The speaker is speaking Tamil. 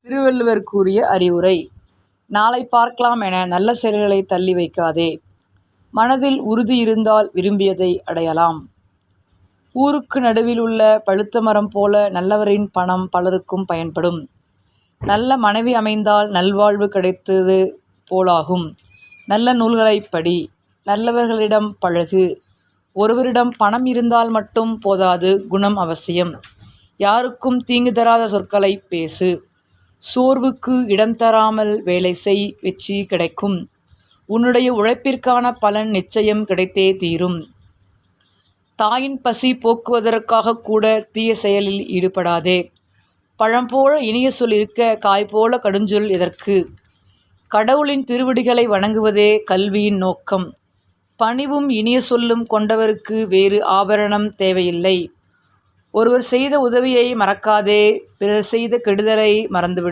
திருவள்ளுவர் கூறிய அறிவுரை. நாளை பார்க்கலாம் என நல்ல செயல்களை தள்ளி வைக்காதே. மனதில் உறுதி இருந்தால் விரும்பியதை அடையலாம். ஊருக்கு நடுவில் உள்ள பழுத்த மரம் போல நல்லவரின் பணம் பலருக்கும் பயன்படும். நல்ல மனைவி அமைந்தால் நல்வாழ்வு கிடைத்தது போலாகும். நல்ல நூல்களைப் படி. நல்லவர்களிடம் பழகு. ஒருவரிடம் பணம் இருந்தால் மட்டும் போதாது, குணம் அவசியம். யாருக்கும் தீங்கு தராத சொற்களை பேசு. சோர்வுக்கு இடம் தராமல் வேலை செய், வெற்றி கிடைக்கும். உன்னுடைய உழைப்பிற்கான பலன் நிச்சயம் கிடைத்தே தீரும். தாயின் பசி போக்குவதற்காக கூட தீய செயலில் ஈடுபடாதே. பழம் போல இனிய சொல் இருக்க காய் போல கடுஞ்சொல் எதற்கு? கடவுளின் திருவடிகளை வணங்குவதே கல்வியின் நோக்கம். பணிவும் இனிய சொல்லும் கொண்டவருக்கு வேறு ஆபரணம் தேவையில்லை. ஒருவர் செய்த உதவியை மறக்காதே, பிறர் செய்த கெடுதலை மறந்துவிடு.